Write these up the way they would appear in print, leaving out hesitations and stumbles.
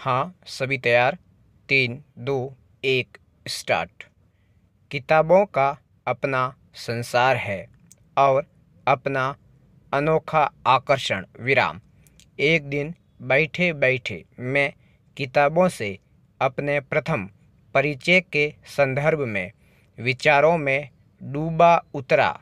हाँ, सभी तैयार। 3, 2, 1 स्टार्ट। किताबों का अपना संसार है और अपना अनोखा आकर्षण विराम। एक दिन बैठे बैठे मैं किताबों से अपने प्रथम परिचय के संदर्भ में विचारों में डूबा उतरा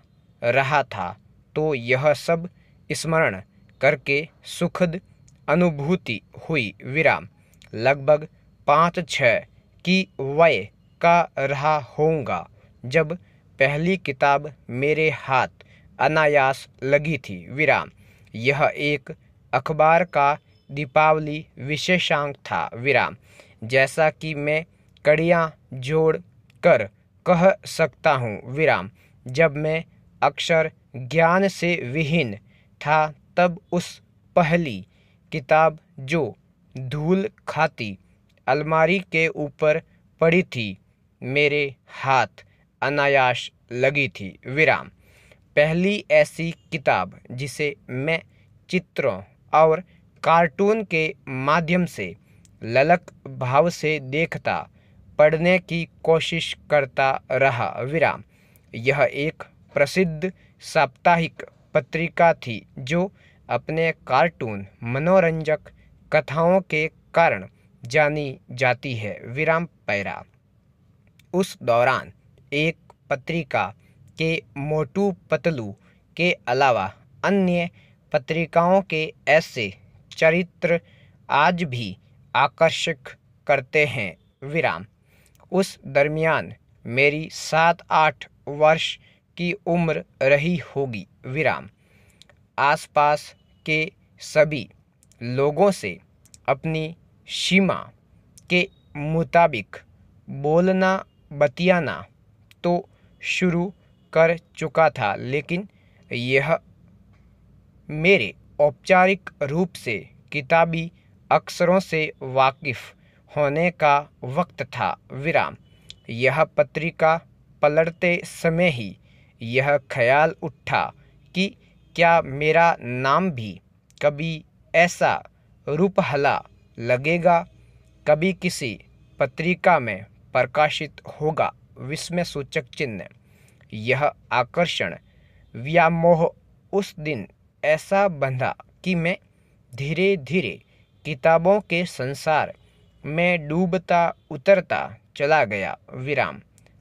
रहा था तो यह सब स्मरण करके सुखद अनुभूति हुई विराम। लगभग 5-6 की वय का रहा होऊंगा जब पहली किताब मेरे हाथ अनायास लगी थी विराम। यह एक अखबार का दीपावली विशेषांक था विराम। जैसा कि मैं कड़ियाँ जोड़ कर कह सकता हूँ विराम। जब मैं अक्षर ज्ञान से विहीन था तब उस पहली किताब जो धूल खाती अलमारी के ऊपर पड़ी थी मेरे हाथ अनायास लगी थी विराम। पहली ऐसी किताब जिसे मैं चित्रों और कार्टून के माध्यम से ललक भाव से देखता पढ़ने की कोशिश करता रहा विराम। यह एक प्रसिद्ध साप्ताहिक पत्रिका थी जो अपने कार्टून मनोरंजक कथाओं के कारण जानी जाती है विराम पैरा। उस दौरान एक पत्रिका के मोटू पतलू के अलावा अन्य पत्रिकाओं के ऐसे चरित्र आज भी आकर्षक करते हैं विराम। उस दरमियान मेरी 7-8 वर्ष की उम्र रही होगी विराम। आसपास के सभी लोगों से अपनी सीमा के मुताबिक बोलना बतियाना तो शुरू कर चुका था लेकिन यह मेरे औपचारिक रूप से किताबी अक्षरों से वाकिफ होने का वक्त था विराम। यह पत्रिका पलटते समय ही यह ख्याल उठा कि क्या मेरा नाम भी कभी ऐसा रूपहला लगेगा, कभी किसी पत्रिका में प्रकाशित होगा विस्मय सूचक चिन्ह। यह आकर्षण व्यामोह उस दिन ऐसा बंधा कि मैं धीरे धीरे किताबों के संसार में डूबता उतरता चला गया विराम।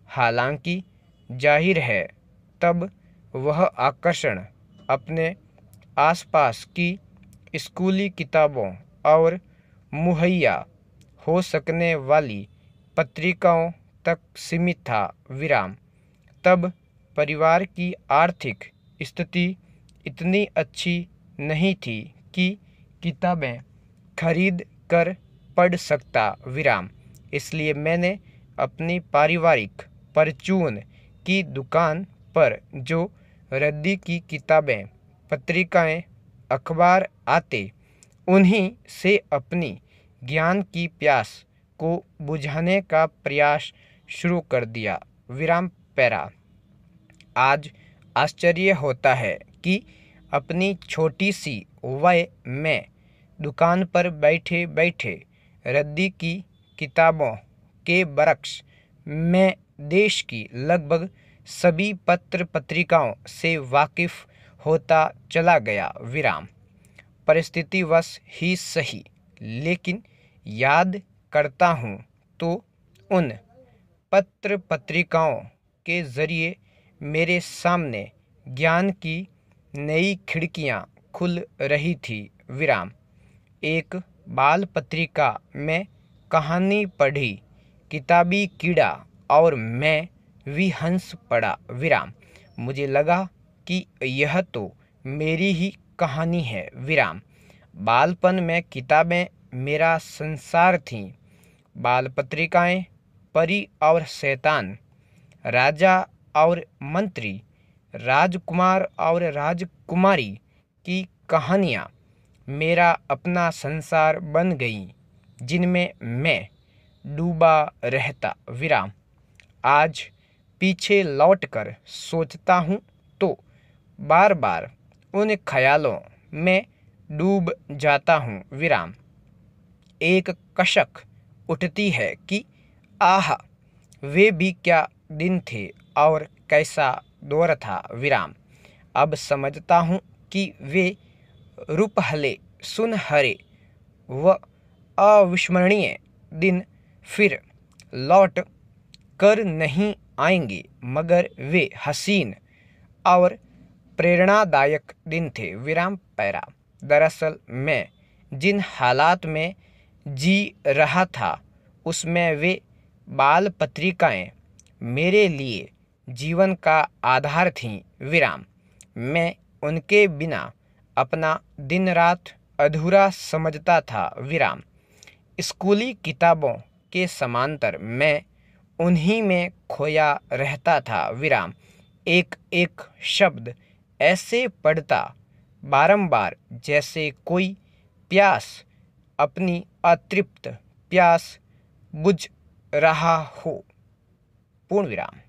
हालांकि जाहिर है तब वह आकर्षण अपने आसपास की स्कूली किताबों और मुहैया हो सकने वाली पत्रिकाओं तक सीमित था विराम। तब परिवार की आर्थिक स्थिति इतनी अच्छी नहीं थी कि किताबें खरीद कर पढ़ सकता विराम। इसलिए मैंने अपनी पारिवारिक परचून की दुकान पर जो रद्दी की किताबें पत्रिकाएं अखबार आते उन्हीं से अपनी ज्ञान की प्यास को बुझाने का प्रयास शुरू कर दिया विराम पैरा। आज आश्चर्य होता है कि अपनी छोटी सी वय में दुकान पर बैठे बैठे रद्दी की किताबों के बरक्स में देश की लगभग सभी पत्र पत्रिकाओं से वाकिफ होता चला गया विराम। परिस्थितिवश ही सही लेकिन याद करता हूँ तो उन पत्र पत्रिकाओं के जरिए मेरे सामने ज्ञान की नई खिड़कियाँ खुल रही थी विराम। एक बाल पत्रिका में कहानी पढ़ी, किताबी कीड़ा और मैं विहंस पड़ा विराम। मुझे लगा कि यह तो मेरी ही कहानी है विराम। बालपन में किताबें मेरा संसार थीं। बाल पत्रिकाएं परी और शैतान, राजा और मंत्री, राजकुमार और राजकुमारी की कहानियाँ मेरा अपना संसार बन गईं जिनमें मैं डूबा रहता विराम। आज पीछे लौटकर सोचता हूँ तो बार बार उन ख्यालों में डूब जाता हूँ विराम। एक कसक उठती है कि आह, वे भी क्या दिन थे और कैसा दौर था विराम। अब समझता हूँ कि वे रूपहले, सुनहरे व अविस्मरणीय दिन फिर लौट कर नहीं आएंगे, मगर वे हसीन और प्रेरणादायक दिन थे। विराम पैरा। दरअसल मैं जिन हालात में जी रहा था उसमें वे बाल पत्रिकाएं मेरे लिए जीवन का आधार थीं। विराम। मैं उनके बिना अपना दिन रात अधूरा समझता था। विराम। स्कूली किताबों के समांतर मैं उन्हीं में खोया रहता था। विराम। एक एक शब्द ऐसे पढ़ता बारंबार जैसे कोई प्यास अपनी अतृप्त प्यास बुझ रहा हो। पूर्ण विराम।